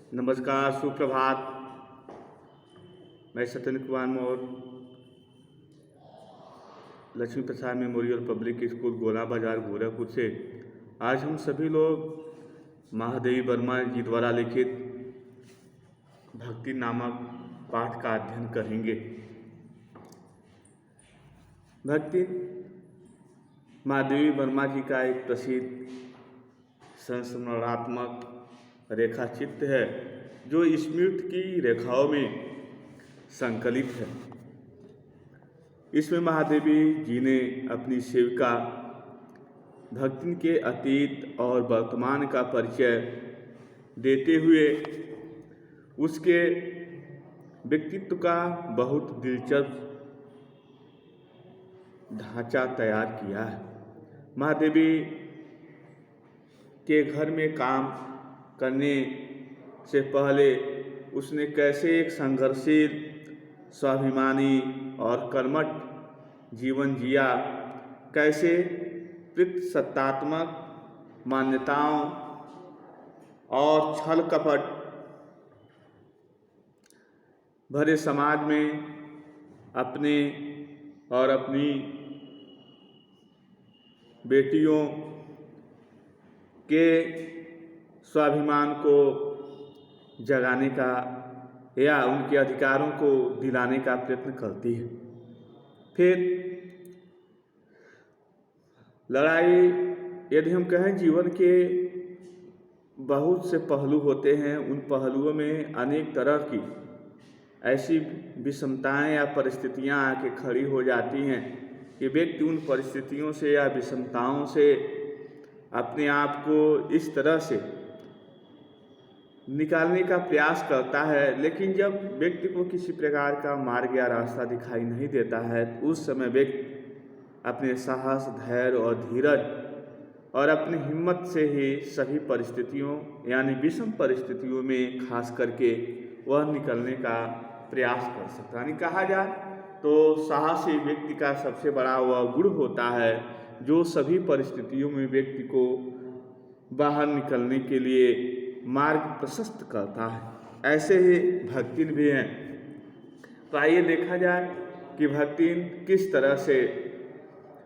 नमस्कार, सुप्रभात। मैं सत्येंद्र कुमार मौर्य, लक्ष्मी प्रसाद मेमोरियल पब्लिक स्कूल गोला बाजार गोरखपुर से आज हम सभी लोग महादेवी वर्मा जी द्वारा लिखित भक्ति नामक पाठ का अध्ययन करेंगे। भक्ति महादेवी वर्मा जी का एक प्रसिद्ध संस्मरणात्मक रेखा चित्र है जो स्मृति की रेखाओं में संकलित है। इसमें महादेवी जी ने अपनी सेविका भक्ति के अतीत और वर्तमान का परिचय देते हुए उसके व्यक्तित्व का बहुत दिलचस्प ढांचा तैयार किया है। महादेवी के घर में काम करने से पहले उसने कैसे एक संघर्षशील, स्वाभिमानी और कर्मठ जीवन जिया, कैसे पितृसत्तात्मक मान्यताओं और छल कपट भरे समाज में अपने और अपनी बेटियों के स्वाभिमान को जगाने का या उनके अधिकारों को दिलाने का प्रयत्न करती है। फिर लड़ाई, यदि हम कहें जीवन के बहुत से पहलू होते हैं, उन पहलुओं में अनेक तरह की ऐसी विषमताएं या परिस्थितियां आके खड़ी हो जाती हैं कि व्यक्ति उन परिस्थितियों से या विषमताओं से अपने आप को इस तरह से निकालने का प्रयास करता है, लेकिन जब व्यक्ति को किसी प्रकार का मार्ग या रास्ता दिखाई नहीं देता है तो उस समय व्यक्ति अपने साहस, धैर्य और धीरज और अपनी हिम्मत से ही सभी परिस्थितियों यानी विषम परिस्थितियों में खास करके वह निकलने का प्रयास कर सकता है। यानी कहा जाए तो साहसी व्यक्ति का सबसे बड़ा वह गुण होता है जो सभी परिस्थितियों में व्यक्ति को बाहर निकलने के लिए मार्ग प्रशस्त करता है। ऐसे ही भक्तिन भी हैं। तो आइए देखा जाए कि भक्तिन किस तरह से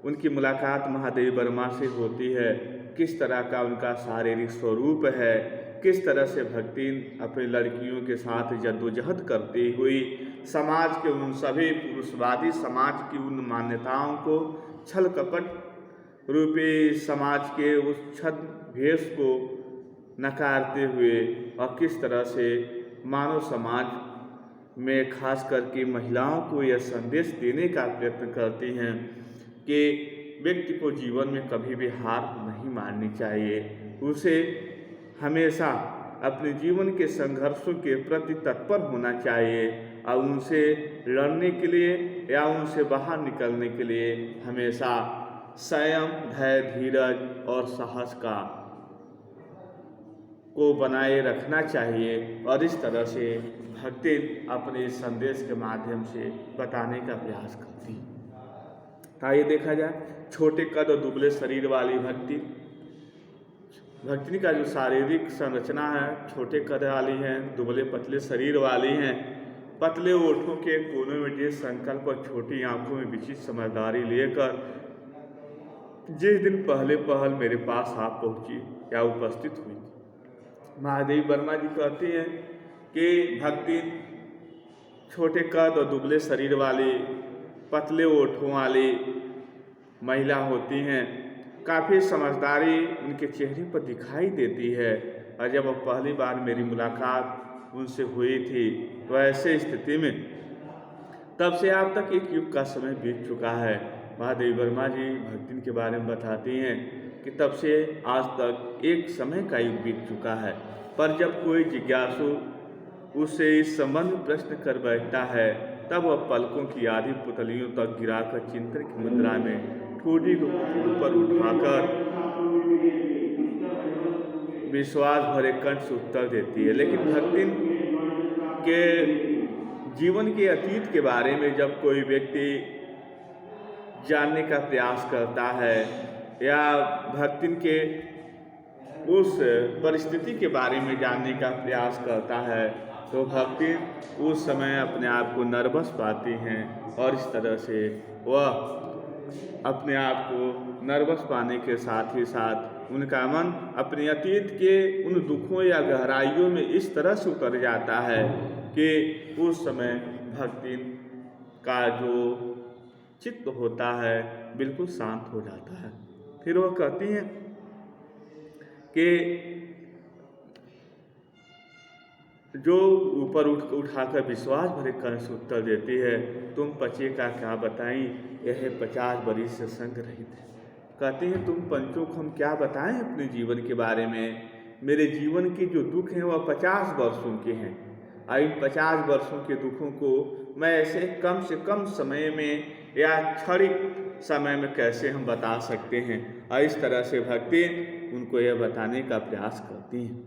उनकी मुलाकात महादेवी वर्मा से होती है, किस तरह का उनका शारीरिक स्वरूप है, किस तरह से भक्तिन अपनी लड़कियों के साथ जद्दोजहद करती हुई समाज के उन सभी पुरुषवादी समाज की उन मान्यताओं को, छल कपट रूपी समाज के उस छद्म भेष को नकारते हुए और किस तरह से मानव समाज में खास करके महिलाओं को यह संदेश देने का प्रयत्न करती हैं कि व्यक्ति को जीवन में कभी भी हार नहीं माननी चाहिए, उसे हमेशा अपने जीवन के संघर्षों के प्रति तत्पर होना चाहिए और उनसे लड़ने के लिए या उनसे बाहर निकलने के लिए हमेशा संयम, धैर्य, धीरज और साहस को बनाए रखना चाहिए। और इस तरह से भक्ति अपने संदेश के माध्यम से बताने का प्रयास करती है। आइए देखा जाए, छोटे कद और दुबले शरीर वाली भक्ति का जो शारीरिक संरचना है, छोटे कद वाली हैं, दुबले पतले शरीर वाली हैं, पतले ओठों के कोनों में दृढ़ संकल्प और छोटी आंखों में विचित्र समझदारी लेकर जिस दिन पहले पहल मेरे पास आप पहुंची या उपस्थित हुई। महादेवी वर्मा जी कहती हैं कि भक्ति छोटे कद और दुबले शरीर वाली, पतले ओठों वाली महिला होती हैं। काफ़ी समझदारी उनके चेहरे पर दिखाई देती है और जब पहली बार मेरी मुलाकात उनसे हुई थी तो ऐसे स्थिति में तब से अब तक एक युग का समय बीत चुका है। महादेवी वर्मा जी भक्ति के बारे में बताती हैं कि तब से आज तक एक समय का युग बीत चुका है, पर जब कोई जिज्ञासु उससे इस संबंध प्रश्न कर बैठता है तब वह पलकों की आधी पुतलियों तक गिराकर चिंतन की मुद्रा में ठोड़ी को ऊपर उठाकर विश्वास भरे कंठ से उत्तर देती है। लेकिन भक्ति के जीवन के अतीत के बारे में जब कोई व्यक्ति जानने का प्रयास करता है या भक्तिन के उस परिस्थिति के बारे में जानने का प्रयास करता है तो भक्ति उस समय अपने आप को नर्वस पाती हैं और इस तरह से वह अपने आप को नर्वस पाने के साथ ही साथ उनका मन अपने अतीत के उन दुखों या गहराइयों में इस तरह से उतर जाता है कि उस समय भक्ति का जो चित्त होता है बिल्कुल शांत हो जाता है। फिर वह कहती हैं कि जो ऊपर उठाकर विश्वास भरे कंठ से उत्तर देती है, तुम पचे का क्या बताई, यह 50 बरिस से संग रहित है। कहते हैं तुम पंचों को हम क्या बताएं अपने जीवन के बारे में, मेरे जीवन के जो दुख हैं वह 50 वर्षों के हैं और इन 50 वर्षों के दुखों को मैं ऐसे कम से कम समय में या क्षणिक समय में कैसे हम बता सकते हैं। और इस तरह से भक्ति उनको यह बताने का प्रयास करती हैं।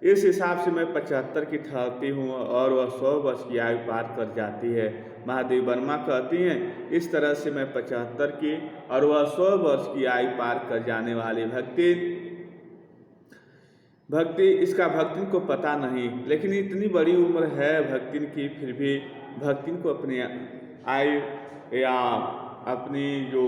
इस हिसाब से मैं 75 की ठहरती हूँ और वह 100 वर्ष की आयु पार कर जाती है। महादेवी वर्मा कहती हैं इस तरह से मैं 75 की और वह 100 वर्ष की आयु पार कर जाने वाली भक्ति इसका भक्तिन को पता नहीं, लेकिन इतनी बड़ी उम्र है भक्तिन की, फिर भी भक्तिन को अपनी आयु या अपनी जो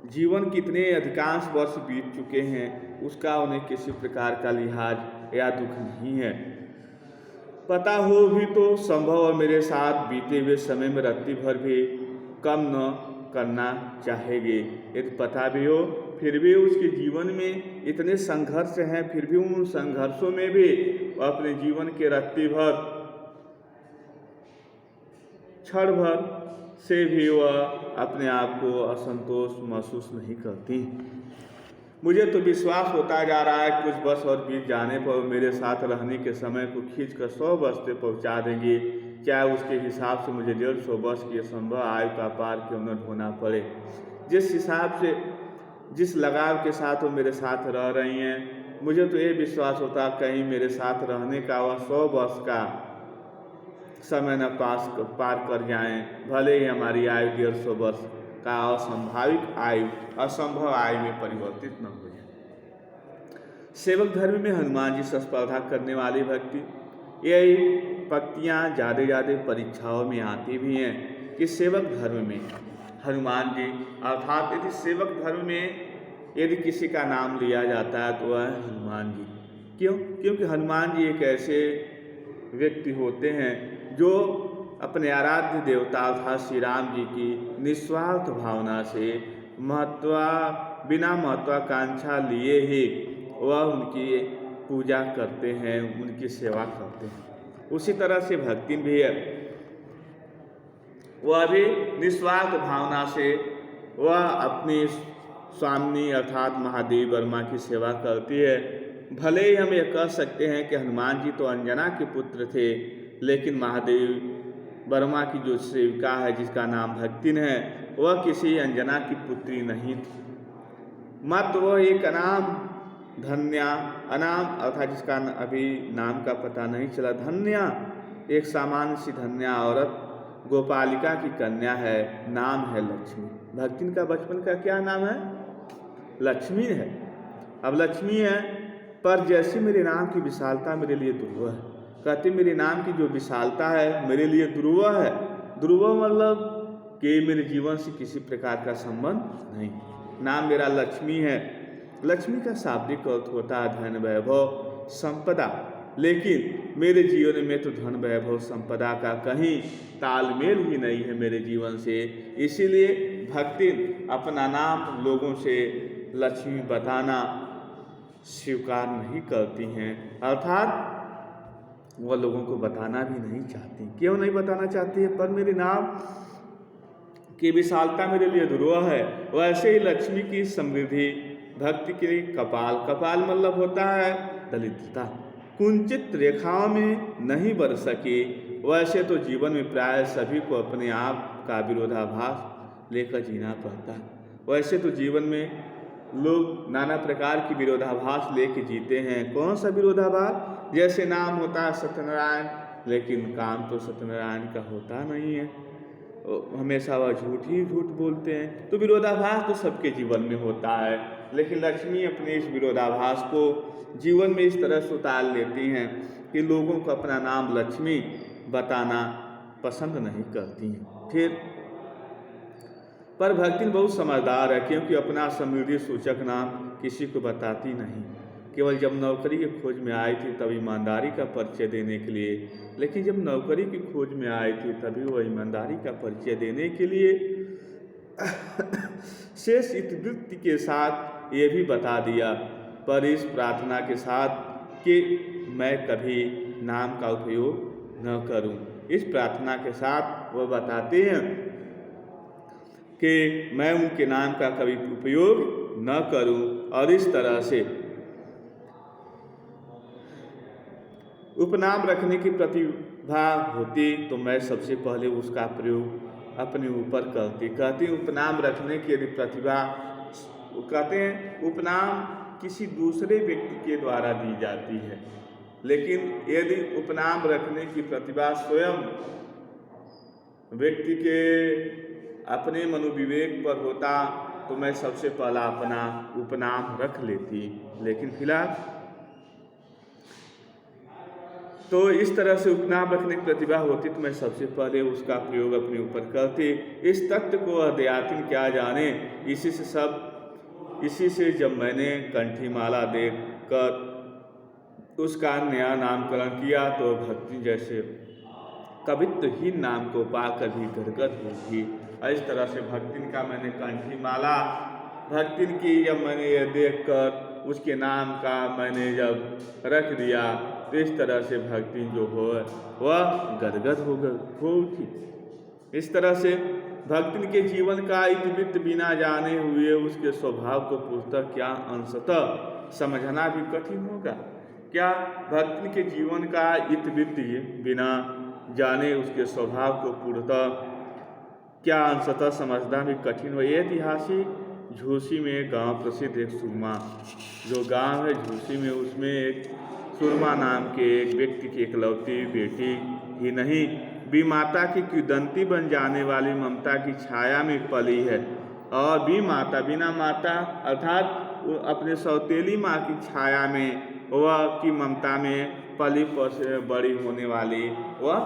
जीवन कितने अधिकांश वर्ष बीत चुके हैं उसका उन्हें किसी प्रकार का लिहाज या दुख नहीं है। पता हो भी तो संभव और मेरे साथ बीते हुए समय में रत्ती भर भी कम न करना चाहेगी। यदि पता भी हो फिर भी उसके जीवन में इतने संघर्ष हैं, फिर भी उन संघर्षों में भी वह अपने जीवन के रत्ती भर क्षण भर से भी वह अपने आप को असंतोष महसूस नहीं करती। मुझे तो विश्वास होता जा रहा है कुछ वर्ष और बीत जाने पर मेरे साथ रहने के समय को खींचकर 100 वर्ष तक पहुँचा देंगी, चाहे उसके हिसाब से मुझे 150 वर्ष की असंभव आयु का पार क्यों न ढोना पड़े। जिस हिसाब से जिस लगाव के साथ वो मेरे साथ रह रही हैं, मुझे तो ये विश्वास होता कहीं मेरे साथ रहने का वह 100 वर्ष का समय न पार कर जाएं, भले ही हमारी आयु 150 वर्ष का असंभाविक आयु असंभव आयु में परिवर्तित न हो जाए। सेवक धर्म में हनुमान जी से स्पर्धा करने वाली भक्ति, यही पंक्तियाँ ज़्यादा परीक्षाओं में आती भी हैं कि सेवक धर्म में हनुमान जी, अर्थात यदि सेवक धर्म में यदि किसी का नाम लिया जाता है तो वह है हनुमान जी। क्यों? क्योंकि हनुमान जी एक ऐसे व्यक्ति होते हैं जो अपने आराध्य देवता अर्थात श्री राम जी की निस्वार्थ भावना से बिना महत्वाकांक्षा लिए ही वह उनकी पूजा करते हैं, उनकी सेवा करते हैं। उसी तरह से भक्ति भी है, वह भी निस्वार्थ भावना से वह अपनी स्वामी अर्थात महादेवी वर्मा की सेवा करती है। भले ही हम यह कह सकते हैं कि हनुमान जी तो अंजना के पुत्र थे, लेकिन महादेवी वर्मा की जो सेविका है जिसका नाम भक्तिन है वह किसी अंजना की पुत्री नहीं थी। मात्र वह एक अनाम अर्थात जिसका अभी नाम का पता नहीं चला, धन्या एक सामान्य सी धन्या औरत गोपालिका की कन्या है, नाम है लक्ष्मी। भक्तिन का बचपन का क्या नाम है? लक्ष्मी है। अब लक्ष्मी है पर जैसी मेरे नाम की विशालता मेरे लिए दुर्लभ है। कहते मेरे नाम की जो विशालता है मेरे लिए दुर्लभ है। दुर्लभ मतलब कि मेरे जीवन से किसी प्रकार का संबंध नहीं। नाम मेरा लक्ष्मी है। लक्ष्मी का शाब्दिक अर्थ होता है धन वैभव संपदा, लेकिन मेरे जीवन में तो धन वैभव संपदा का कहीं तालमेल ही नहीं है मेरे जीवन से। इसीलिए भक्ति अपना नाम लोगों से लक्ष्मी बताना स्वीकार नहीं करती हैं, अर्थात वह लोगों को बताना भी नहीं चाहती। क्यों नहीं बताना चाहती है? पर मेरे नाम की विशालता मेरे लिए दुर्लभ है। वैसे ही लक्ष्मी की समृद्धि भक्ति के लिए कपाल मतलब होता है दरिद्रता, कुंचित रेखाओं में नहीं बढ़ सकी। वैसे तो जीवन में प्राय सभी को अपने आप का विरोधाभास लेकर जीना पड़ता है। वैसे तो जीवन में लोग नाना प्रकार की विरोधाभास लेके जीते हैं। कौन सा विरोधाभास? जैसे नाम होता है सत्यनारायण, लेकिन काम तो सत्यनारायण का होता नहीं है, हमेशा वह झूठ बोलते हैं। तो विरोधाभास तो सबके जीवन में होता है। लेकिन लक्ष्मी अपने इस विरोधाभास को जीवन में इस तरह से उतार लेती हैं कि लोगों को अपना नाम लक्ष्मी बताना पसंद नहीं करती हैं। फिर पर भक्तिन बहुत समझदार है, क्योंकि अपना समृद्धि सूचक नाम किसी को बताती नहीं। केवल जब नौकरी की खोज में आई थी तब ईमानदारी का परिचय देने के लिए, लेकिन जब नौकरी की खोज में आई थी तभी वह ईमानदारी का परिचय देने के लिए शेष इतिवृत्ति के साथ ये भी बता दिया, पर इस प्रार्थना के साथ कि मैं कभी नाम का उपयोग न करूं। इस प्रार्थना के साथ वह बताते हैं कि मैं उनके नाम का कभी उपयोग न करूं, और इस तरह से उपनाम रखने की प्रतिभा होती तो मैं सबसे पहले उसका प्रयोग अपने ऊपर करती। कहते हैं उपनाम रखने की यदि प्रतिभा, कहते हैं उपनाम किसी दूसरे व्यक्ति के द्वारा दी जाती है, लेकिन यदि उपनाम रखने की प्रतिभा स्वयं व्यक्ति के अपने मनोविवेक पर होता तो मैं सबसे पहला अपना उपनाम रख लेती। लेकिन फिलहाल तो इस तरह से उपनाम रखने की प्रतिभा होती तो मैं सबसे पहले उसका प्रयोग अपने ऊपर करती। इस तथ्य को अध्यात्म क्या जाने, इसी से जब मैंने कंठी माला देखकर उसका नया नामकरण किया तो भक्ति जैसे कवित्वहीन नाम को पाकर भी गदगद होगी। इस तरह से भक्तिन का मैंने कंठी माला भक्तिन की जब मैंने ये देखकर उसके नाम का मैंने जब रख दिया तो इस तरह से भक्ति जो हो वह गदगद हो उठी। इस तरह से भक्तिन के जीवन का इतिवृत्त बिना जाने हुए उसके स्वभाव को पूछकर क्या अंशतः समझना भी कठिन होगा। क्या भक्तिन के जीवन का इतिवृत्त बिना जाने उसके स्वभाव को पूर्णतः क्या अंशतः समझना भी कठिन हो। ऐतिहासिक झूसी में गांव प्रसिद्ध एक सुरमा, जो गांव है झूसी में, उसमें एक सुरमा नाम के एक व्यक्ति की इकलौती बेटी ही नहीं भी माता की किदंती बन जाने वाली ममता की छाया में पली है, और भी माता बिना माता अर्थात अपने सौतेली माँ की छाया में वह की ममता में पली बड़ी होने वाली वह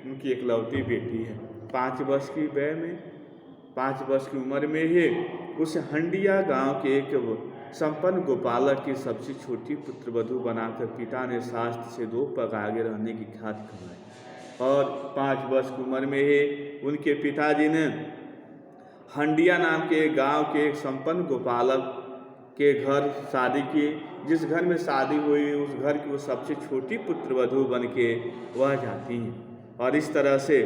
उनकी इकलौती बेटी है। 5 वर्ष की वय में 5 वर्ष की उम्र में ही उस हंडिया गांव के एक संपन्न गोपालक की सबसे छोटी पुत्रवधू बनाकर पिता ने शास्त्र से 2 पग आगे रहने की ख्याति करवाई, और 5 वर्ष की उम्र में ही उनके पिताजी ने हंडिया नाम के गांव के एक संपन्न गोपालक के घर शादी की। जिस घर में शादी हुई उस घर की वो सबसे छोटी पुत्रवधू बन के वह जाती हैं, और इस तरह से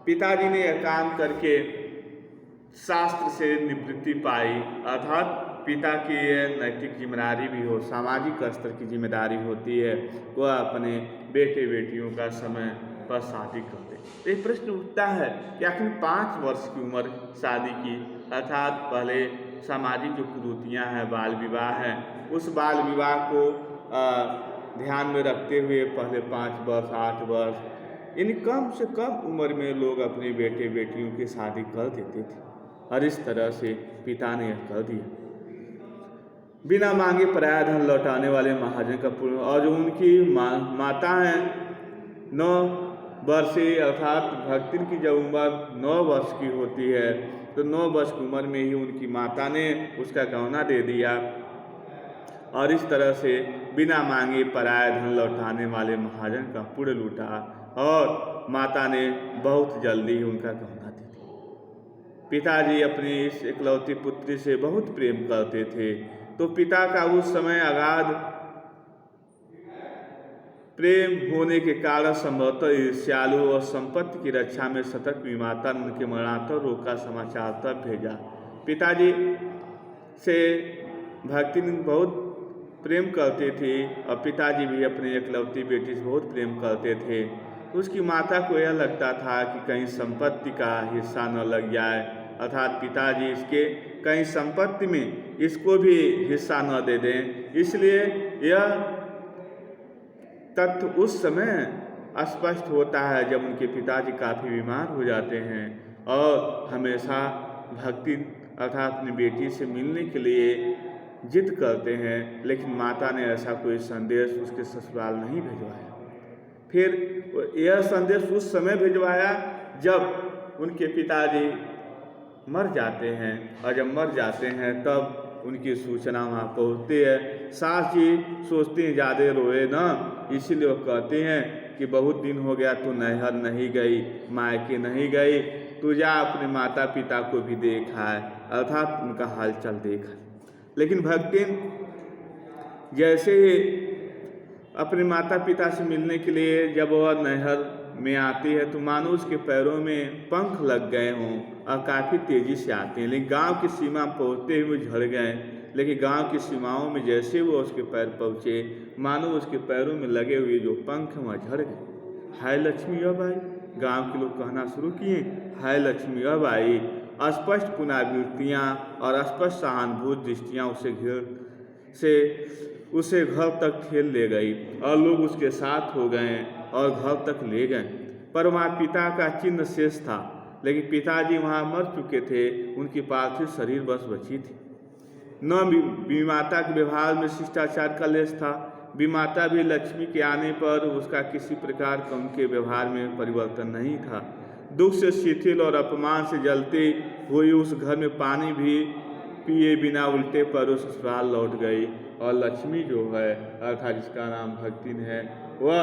पिताजी ने यह काम करके शास्त्र से निवृत्ति पाई, अर्थात पिता की यह नैतिक जिम्मेदारी भी हो, सामाजिक स्तर की जिम्मेदारी होती है, वह अपने बेटे बेटियों का समय पर शादी कर दे। एक प्रश्न उठता है कि आखिर 5 वर्ष की उम्र शादी की, अर्थात पहले सामाजिक जो कुरीतियाँ हैं बाल विवाह है, उस बाल विवाह को ध्यान में रखते हुए पहले 5 वर्ष 8 वर्ष इन कम से कम उम्र में लोग अपने बेटे बेटियों की शादी कर देते थे, और इस तरह से पिता ने यह कर दिया। बिना मांगे पराया धन लौटाने वाले महाजन का पुण्य, और जो उनकी माता हैं 9 वर्षीय, अर्थात भक्तिन की जब उम्र 9 वर्ष की होती है तो 9 वर्ष की उम्र में ही उनकी माता ने उसका गहना दे दिया, और इस तरह से बिना मांगे पराया धन लौटाने वाले महाजन का पुण्य लूटा, और माता ने बहुत जल्दी ही उनका गहना दे दिया। पिताजी अपनी इस इकलौती पुत्री से बहुत प्रेम करते थे, तो पिता का उस समय अगाध प्रेम होने के कारण संभवतः ईर्ष्यालु और संपत्ति की रक्षा में सतर्क माता ने उनके मरणांतर रोग का समाचार तब भेजा। पिताजी से भक्ति बहुत प्रेम करते थे, और पिताजी भी अपने इकलौती बेटी से बहुत प्रेम करते थे। उसकी माता को यह लगता था कि कहीं संपत्ति का हिस्सा न लग जाए, अर्थात पिताजी इसके कहीं संपत्ति में इसको भी हिस्सा न दे दें। इसलिए यह तथ्य उस समय स्पष्ट होता है जब उनके पिताजी काफ़ी बीमार हो जाते हैं, और हमेशा भक्ति अर्थात अपनी बेटी से मिलने के लिए जिद करते हैं, लेकिन माता ने ऐसा कोई संदेश उसके ससुराल नहीं भिजवाया। फिर यह संदेश उस समय भिजवाया जब उनके पिताजी मर जाते हैं, और जब मर जाते हैं तब उनकी सूचना वहाँ पहुँचती है। सास जी सोचती हैं ज़्यादा रोए ना, इसीलिए वो कहते हैं कि बहुत दिन हो गया तू नैहर नहीं गई, मायके नहीं गई, तू जा अपने माता पिता को भी देखा है, अर्थात उनका हालचाल देखा। लेकिन भक्तिन जैसे ही अपने माता पिता से मिलने के लिए जब वह नहर में आती है तो मानो उसके पैरों में पंख लग गए हों और काफ़ी तेज़ी से आते हैं, लेकिन गांव की सीमा पहुँचते हुए झड़ गए। लेकिन गांव की सीमाओं में जैसे वो उसके पैर पहुँचे, मानो उसके पैरों में लगे हुए जो पंख वह झड़ गए। हाय लक्ष्मी अब आई, गाँव के लोग कहना शुरू किए, हाय लक्ष्मी अब आई। अस्पष्ट पुनरावृत्तियाँ और स्पष्ट सहानुभूत दृष्टियाँ उसे घर तक ठेल ले गई और लोग उसके साथ हो गए और घर तक ले गए। पर वहाँ पिता का चिन्ह शेष था, लेकिन पिताजी वहाँ मर चुके थे, उनकी पार्थिव शरीर बस बची थी। न विमाता के व्यवहार में शिष्टाचार का लेश था। विमाता भी लक्ष्मी के आने पर उसका किसी प्रकार का उनके व्यवहार में परिवर्तन नहीं था। दुख से शिथिल और अपमान से जलती हुई उस घर में पानी भी पिए बिना उल्टे पर ससुराल लौट गई। और लक्ष्मी जो है अर्थात जिसका नाम भक्तिन है, वह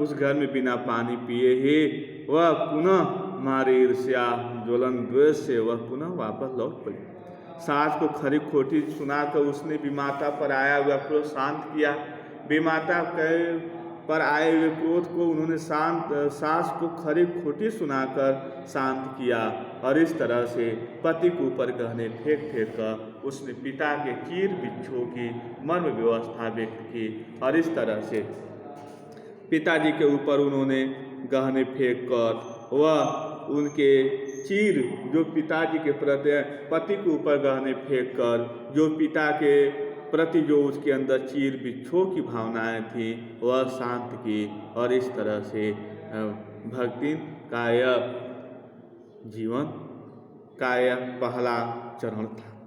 उस घर में बिना पानी पिए ही वह पुनः मारे ईर्ष्या ज्वलन द्वेष से वह पुनः वापस लौट पड़ी। सास को खरी खोटी सुनाकर उसने विमाता पर आया हुआ क्रोध शांत किया। विमाता पर आए हुए क्रोध को उन्होंने सास को खरी खोटी सुनाकर शांत किया और इस तरह से पति के ऊपर गहने फेंक कर उसने पिता के चीर बिच्छू की मर्म व्यवस्था व्यक्त की और इस तरह से पिताजी के ऊपर उन्होंने गहने फेंक कर वह उनके चीर जो पिताजी के प्रति पति के ऊपर गहने फेंक कर जो पिता के प्रति जो उसके अंदर चीर बिच्छू की भावनाएं थी वह शांत की और इस तरह से भक्ति का यह जीवन का यह पहला चरण था।